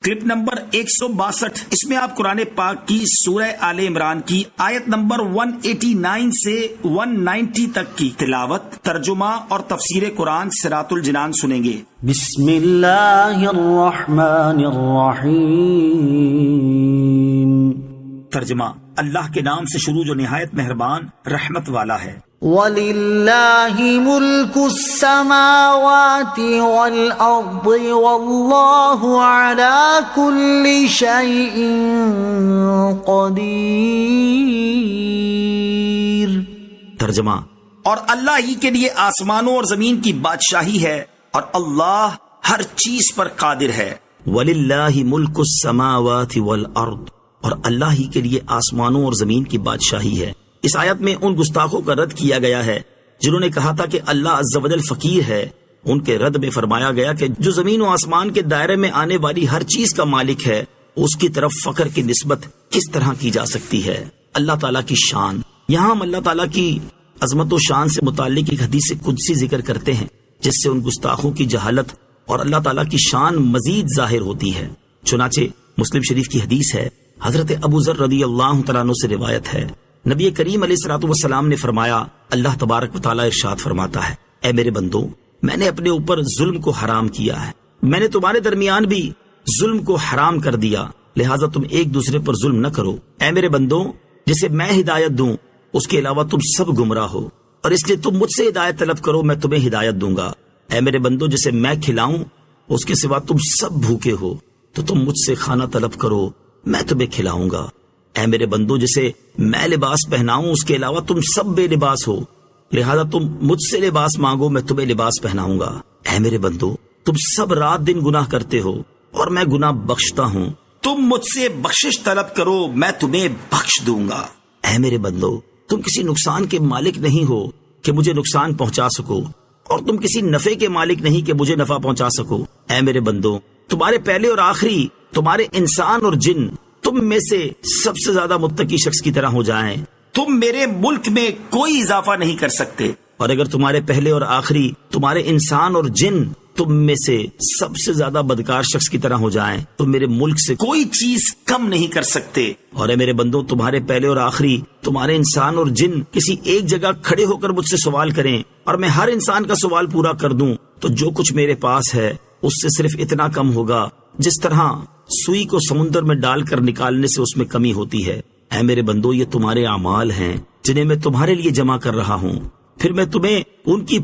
Clip number 162، اس میں آپ قرآن پاک کی سورہ آل عمران کی آیت نمبر 189 سے 190 تک کی تلاوت، ترجمہ اور تفسیر قرآن صراط الجنان سنیں گے۔ بسم اللہ الرحمن الرحیم۔ ترجمہ، اللہ کے نام سے شروع جو نہایت مہربان رحمت والا ہے۔ وَلِلَّهِ مُلْكُ السَّمَاوَاتِ وَالْأَرْضِ وَاللَّهُ عَلَى كُلِّ شَيْءٍ قَدِيرٌ۔ ترجمہ، اور اللہ ہی کے لیے آسمانوں اور زمین کی بادشاہی ہے اور اللہ ہر چیز پر قادر ہے۔ وَلِلَّهِ مُلْكُ السَّمَاوَاتِ وَالْأَرْضِ، اور اللہ ہی کے لیے آسمانوں اور زمین کی بادشاہی ہے۔ اس آیت میں ان گستاخوں کا رد کیا گیا ہے جنہوں نے کہا تھا کہ اللہ عز و جل فقیر ہے۔ ان کے رد میں فرمایا گیا کہ جو زمین و آسمان کے دائرے میں آنے والی ہر چیز کا مالک ہے، اس کی طرف فقر کی نسبت کس طرح کی جا سکتی ہے؟ اللہ تعالیٰ کی شان، یہاں ہم اللہ تعالیٰ کی عظمت و شان سے متعلق ایک حدیث قدسی ذکر کرتے ہیں جس سے ان گستاخوں کی جہالت اور اللہ تعالیٰ کی شان مزید ظاہر ہوتی ہے۔ چنانچہ مسلم شریف کی حدیث ہے، حضرت ابو ذر رضی اللہ تعالیٰ عنہ سے روایت ہے، نبی کریم علیہ الصلوۃ والسلام نے فرمایا، اللہ تبارک و تعالیٰ ارشاد فرماتا ہے، اے میرے بندو، میں نے اپنے اوپر ظلم کو حرام کیا ہے، میں نے تمہارے درمیان بھی ظلم کو حرام کر دیا، لہٰذا تم ایک دوسرے پر ظلم نہ کرو۔ اے میرے بندو، جسے میں ہدایت دوں اس کے علاوہ تم سب گمراہ ہو، اور اس لیے تم مجھ سے ہدایت طلب کرو، میں تمہیں ہدایت دوں گا۔ اے میرے بندو، جسے میں کھلاؤں اس کے سوا تم سب بھوکے ہو، تو تم مجھ سے کھانا طلب کرو، میں تمہیں کھلاؤں گا۔ اے میرے بندو، جسے میں لباس پہناؤں اس کے علاوہ تم سب بے لباس ہو، لہذا تم مجھ سے لباس مانگو، میں تمہیں لباس پہناؤں گا۔ اے میرے بندو، تم سب رات دن گناہ کرتے ہو اور میں گناہ بخشتا ہوں، تم مجھ سے بخشش طلب کرو، میں تمہیں بخش دوں گا۔ اے میرے بندو، تم کسی نقصان کے مالک نہیں ہو کہ مجھے نقصان پہنچا سکو، اور تم کسی نفع کے مالک نہیں کہ مجھے نفع پہنچا سکو۔ اے میرے بندو، تمہارے پہلے اور آخری، تمہارے انسان اور جن تم میں سے سب سے زیادہ متقی شخص کی طرح ہو جائیں، تم میرے ملک میں کوئی اضافہ نہیں کر سکتے، اور اگر تمہارے پہلے اور آخری، تمہارے انسان اور جن تم میں سے سب سے زیادہ بدکار شخص کی طرح ہو جائیں تو میرے ملک سے کوئی چیز کم نہیں کر سکتے۔ اور اے میرے بندو، تمہارے پہلے اور آخری، تمہارے انسان اور جن کسی ایک جگہ کھڑے ہو کر مجھ سے سوال کریں اور میں ہر انسان کا سوال پورا کر دوں تو جو کچھ میرے پاس ہے اس سے صرف اتنا کم ہوگا جس طرح سوئی کو سمندر میں ڈال کر نکالنے سے اس میں کمی ہوتی ہے۔ اے میرے بندو، یہ تمہارے اعمال ہیں جنہیں میں تمہارے لیے جمع کر رہا ہوں، پھر میں تمہیں ان کی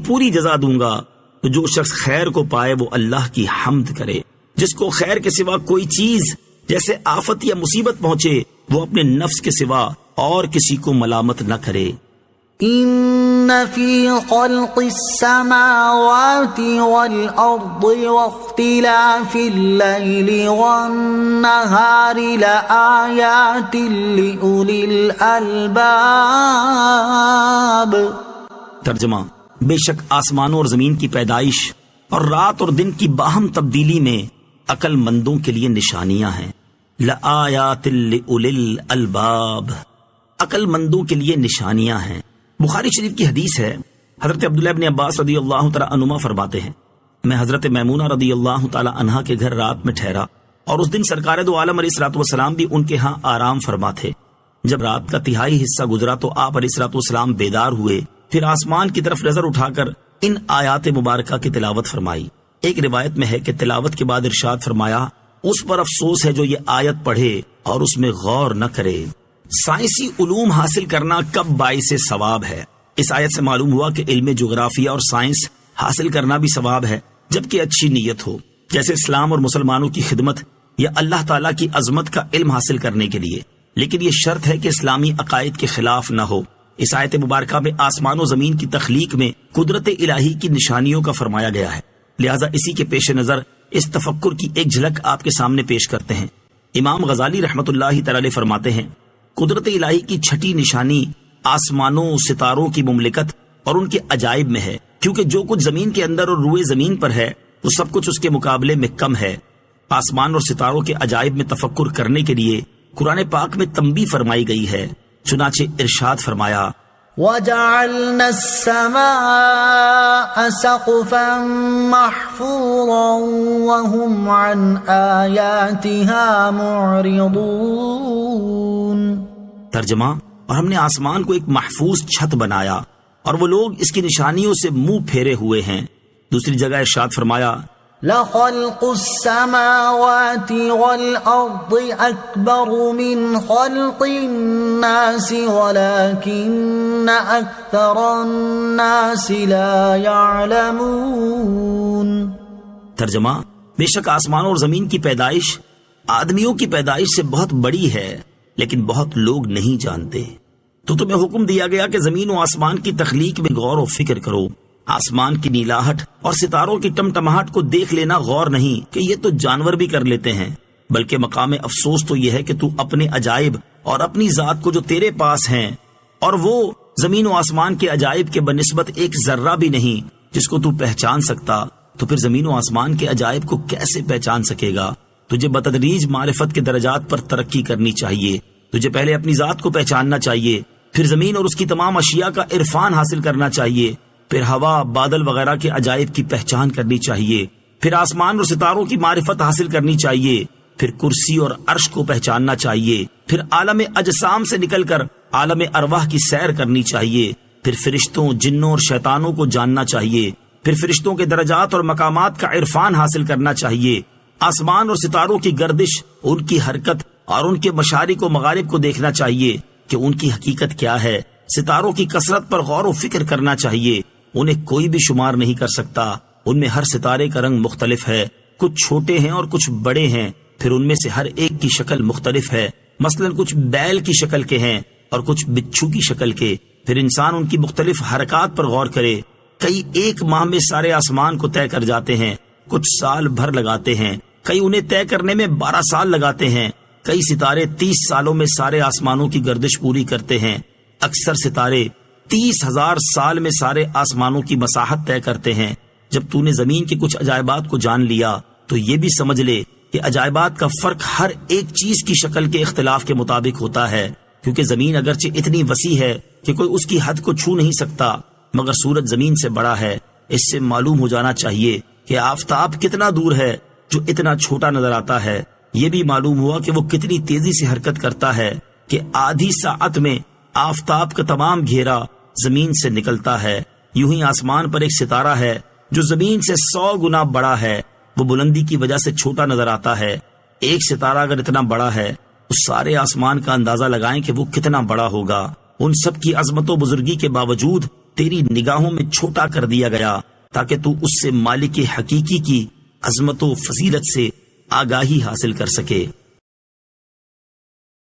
پوری جزا دوں گا۔ تو جو شخص خیر کو پائے وہ اللہ کی حمد کرے، جس کو خیر کے سوا کوئی چیز جیسے آفت یا مصیبت پہنچے وہ اپنے نفس کے سوا اور کسی کو ملامت نہ کرے۔ ان فی خلق السماوات والارض واختلاف اللیل والنہار لآیات لأولی الالباب۔ ترجمہ، بے شک آسمانوں اور زمین کی پیدائش اور رات اور دن کی باہم تبدیلی میں عقل مندوں کے لیے نشانیاں ہیں۔ لآیات لأولی الالباب، عقل مندوں کے لیے نشانیاں ہیں۔ بخاری شریف کی حدیث ہے، حضرت عبداللہ ابن عباس رضی اللہ تعالیٰ عنہما فرماتے ہیں، میں حضرت میمونہ رضی اللہ تعالیٰ عنہا کے گھر رات میں ٹھہرا اور اس دن سرکار دو عالم علیہ الصلوۃ والسلام بھی ان کے ہاں آرام فرما تھے۔ جب رات کا تہائی حصہ گزرا تو آپ علیہ الصلوۃ والسلام بیدار ہوئے، پھر آسمان کی طرف نظر اٹھا کر ان آیات مبارکہ کی تلاوت فرمائی۔ ایک روایت میں ہے کہ تلاوت کے بعد ارشاد فرمایا، اس پر افسوس ہے جو یہ آیت پڑھے اور اس میں غور نہ کرے۔ سائنسی علوم حاصل کرنا کب باعث ثواب ہے؟ اس آیت سے معلوم ہوا کہ علم جغرافیہ اور سائنس حاصل کرنا بھی ثواب ہے جبکہ اچھی نیت ہو، جیسے اسلام اور مسلمانوں کی خدمت یا اللہ تعالیٰ کی عظمت کا علم حاصل کرنے کے لیے، لیکن یہ شرط ہے کہ اسلامی عقائد کے خلاف نہ ہو۔ اس آیت مبارکہ میں آسمان و زمین کی تخلیق میں قدرت الہی کی نشانیوں کا فرمایا گیا ہے، لہٰذا اسی کے پیش نظر اس تفکر کی ایک جھلک آپ کے سامنے پیش کرتے ہیں۔ امام غزالی رحمت اللہ تعالی علیہ فرماتے ہیں، قدرت الہی کی چھٹی نشانی آسمانوں ستاروں کی مملکت اور ان کے عجائب میں ہے، کیونکہ جو کچھ زمین کے اندر اور روئے زمین پر ہے وہ سب کچھ اس کے مقابلے میں کم ہے۔ آسمان اور ستاروں کے عجائب میں تفکر کرنے کے لیے قرآن پاک میں تنبیہ فرمائی گئی ہے، چنانچہ ارشاد فرمایا، وَجَعَلْنَا السَّمَاءَ سَقْفًا مَحْفُوظًا وَهُمْ عَنْ آيَاتِهَا مُعْرِضُونَ۔ ترجمہ، اور ہم نے آسمان کو ایک محفوظ چھت بنایا اور وہ لوگ اس کی نشانیوں سے منہ پھیرے ہوئے ہیں۔ دوسری جگہ ارشاد فرمایا لَخَلْقُ السَّمَاوَاتِ وَالْأَرْضِ أَكْبَرُ مِنْ خَلْقِ النَّاسِ وَلَكِنَّ أَكْثَرَ النَّاسِ لَا يَعْلَمُونَ۔ ترجمہ، بے شک آسمان اور زمین کی پیدائش آدمیوں کی پیدائش سے بہت بڑی ہے، لیکن بہت لوگ نہیں جانتے۔ تو تمہیں حکم دیا گیا کہ زمین و آسمان کی تخلیق میں غور و فکر کرو۔ آسمان کی نیلاہٹ اور ستاروں کی ٹمٹماہٹ کو دیکھ لینا غور نہیں کہ یہ تو جانور بھی کر لیتے ہیں، بلکہ مقام افسوس تو یہ ہے کہ تو اپنے عجائب اور اپنی ذات کو جو تیرے پاس ہیں اور وہ زمین و آسمان کے عجائب کے بنسبت ایک ذرہ بھی نہیں جس کو تو پہچان سکتا، تو پھر زمین و آسمان کے عجائب کو کیسے پہچان سکے گا؟ تجھے بتدریج معرفت کے درجات پر ترقی کرنی چاہیے۔ تجھے پہلے اپنی ذات کو پہچاننا چاہیے، پھر زمین اور اس کی تمام اشیاء کا عرفان حاصل کرنا چاہیے، پھر ہوا، بادل وغیرہ کے عجائب کی پہچان کرنی چاہیے، پھر آسمان اور ستاروں کی معرفت حاصل کرنی چاہیے، پھر کرسی اور عرش کو پہچاننا چاہیے، پھر عالم اجسام سے نکل کر عالم ارواح کی سیر کرنی چاہیے، پھر فرشتوں، جنوں اور شیطانوں کو جاننا چاہیے، پھر فرشتوں کے درجات اور مقامات کا عرفان حاصل کرنا چاہیے، آسمان اور ستاروں کی گردش، ان کی حرکت اور ان کے مشارق و مغارب کو دیکھنا چاہیے کہ ان کی حقیقت کیا ہے، ستاروں کی کثرت پر غور و فکر کرنا چاہیے، انہیں کوئی بھی شمار نہیں کر سکتا، ان میں ہر ستارے کا رنگ مختلف ہے، کچھ چھوٹے ہیں اور کچھ بڑے ہیں، پھر ان میں سے ہر ایک کی شکل مختلف ہے، مثلا کچھ بیل کی شکل کے ہیں اور کچھ بچھو کی شکل کے، پھر انسان ان کی مختلف حرکات پر غور کرے، کئی ایک ماہ میں سارے آسمان کو طے کر جاتے ہیں، کچھ سال بھر لگاتے ہیں، کئی انہیں طے کرنے میں 12 سال لگاتے ہیں، کئی ستارے 30 سالوں میں سارے آسمانوں کی گردش پوری کرتے ہیں، اکثر ستارے 30,000 سال میں سارے آسمانوں کی مساحت طے کرتے ہیں۔ جب تو نے زمین کے کچھ عجائبات کو جان لیا تو یہ بھی سمجھ لے کہ عجائبات کا فرق ہر ایک چیز کی شکل کے اختلاف کے مطابق ہوتا ہے، کیونکہ زمین اگرچہ اتنی وسیع ہے کہ کوئی اس کی حد کو چھو نہیں سکتا، مگر سورج زمین سے بڑا ہے۔ اس سے معلوم ہو جانا چاہیے کہ آفتاب کتنا دور ہے جو اتنا چھوٹا نظر آتا ہے۔ یہ بھی معلوم ہوا کہ وہ کتنی تیزی سے حرکت کرتا ہے کہ آدھی ساعت میں آفتاب کا تمام گھیرا زمین سے نکلتا ہے۔ یوں ہی آسمان پر ایک ستارہ ہے جو زمین سے 100 گنا بڑا ہے، وہ بلندی کی وجہ سے چھوٹا نظر آتا ہے۔ ایک ستارہ اگر اتنا بڑا ہے اس سارے آسمان کا اندازہ لگائیں کہ وہ کتنا بڑا ہوگا۔ ان سب کی عظمت و بزرگی کے باوجود تیری نگاہوں میں چھوٹا کر دیا گیا تاکہ تو اس سے مالک حقیقی کی عظمت و فضیلت سے آگاہی حاصل کر سکے۔